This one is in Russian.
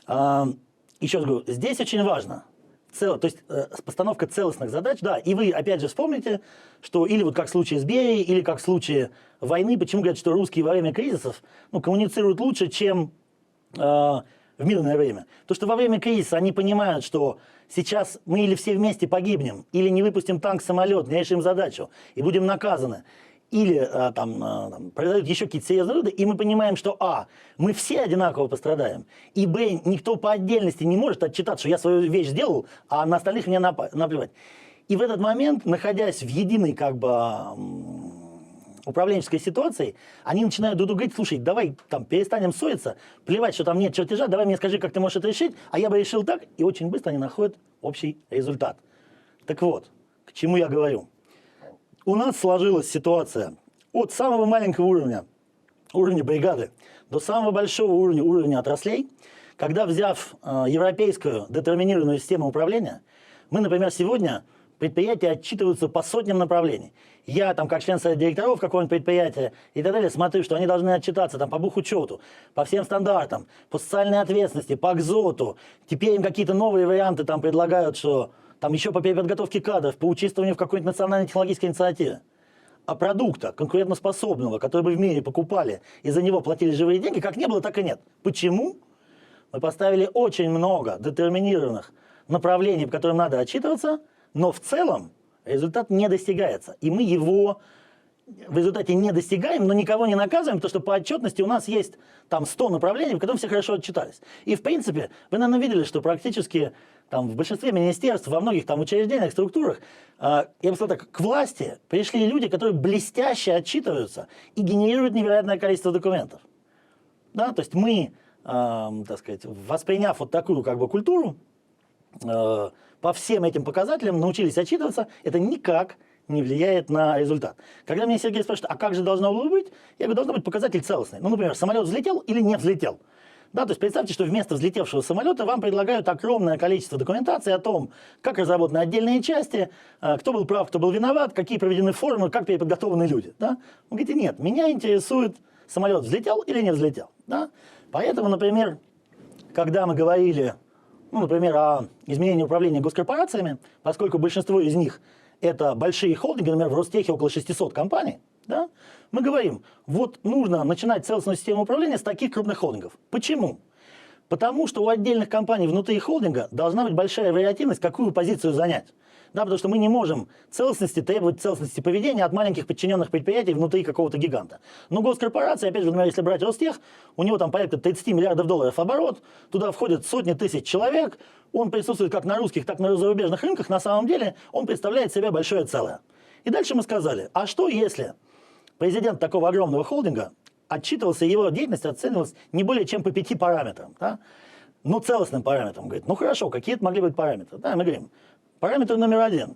Еще раз говорю, здесь очень важно, то есть постановка целостных задач, да, и вы опять же вспомните, что или вот как в случае с Берией, или как в случае войны, почему говорят, что русские во время кризисов коммуницируют лучше, чем в мирное время. Потому что во время кризиса они понимают, что сейчас мы или все вместе погибнем, или не выпустим танк, самолет, не решим задачу, и будем наказаны. Или произойдут еще какие-то серьезные выводы, и мы понимаем, что мы все одинаково пострадаем, и никто по отдельности не может отчитаться, что я свою вещь сделал, а на остальных мне наплевать. И в этот момент, находясь в единой управленческой ситуации, они начинают друг другу говорить: слушай, давай перестанем ссориться, плевать, что там нет чертежа, давай мне скажи, как ты можешь это решить, а я бы решил так, и очень быстро они находят общий результат. Так вот, к чему я говорю. У нас сложилась ситуация от самого маленького уровня бригады, до самого большого уровня отраслей, когда, взяв европейскую детерминированную систему управления, мы, например, сегодня предприятия отчитываются по сотням направлений. Я, как член совета директоров какого-нибудь предприятия и так далее, смотрю, что они должны отчитаться по бухучету, по всем стандартам, по социальной ответственности, по АКЗОТу. Теперь им какие-то новые варианты предлагают, что еще по переподготовке кадров, по участию в какой-нибудь национальной технологической инициативе. А продукта конкурентоспособного, который бы в мире покупали и за него платили живые деньги, как не было, так и нет. Почему? Мы поставили очень много детерминированных направлений, по которым надо отчитываться, но в целом результат не достигается. И мы его в результате не достигаем, но никого не наказываем, потому что по отчетности у нас есть 100 направлений, в которых все хорошо отчитались. И в принципе, вы, наверное, видели, что практически в большинстве министерств, во многих учреждениях, структурах, я бы сказал так, к власти пришли люди, которые блестяще отчитываются и генерируют невероятное количество документов. Да? То есть мы, восприняв такую культуру, по всем этим показателям научились отчитываться, это никак не влияет на результат. Когда меня Сергей спрашивает, а как же должно было быть, я говорю, должен быть показатель целостный. Например, самолет взлетел или не взлетел. Да, то есть представьте, что вместо взлетевшего самолета вам предлагают огромное количество документации о том, как разработаны отдельные части, кто был прав, кто был виноват, какие проведены формы, как переподготовлены люди. Да? Вы говорите, нет, меня интересует, самолет взлетел или не взлетел. Да? Поэтому, например, когда мы говорили, например, о изменении управления госкорпорациями, поскольку большинство из них это большие холдинги, например, в Ростехе около 600 компаний, да, мы говорим, вот нужно начинать целостную систему управления с таких крупных холдингов. Почему? Потому что у отдельных компаний внутри холдинга должна быть большая вариативность, какую позицию занять. Да, потому что мы не можем требовать целостности поведения от маленьких подчиненных предприятий внутри какого-то гиганта. Но госкорпорация, опять же, например, если брать Ростех, у него порядка 30 миллиардов долларов оборот, туда входят сотни тысяч человек, он присутствует как на русских, так и на зарубежных рынках, на самом деле он представляет себя большое целое. И дальше мы сказали, а что если президент такого огромного холдинга отчитывался, его деятельность оценивалась не более чем по 5 параметрам, да? Целостным параметрам. Говорит, хорошо, какие это могли быть параметры? Да, мы говорим, параметр номер 1.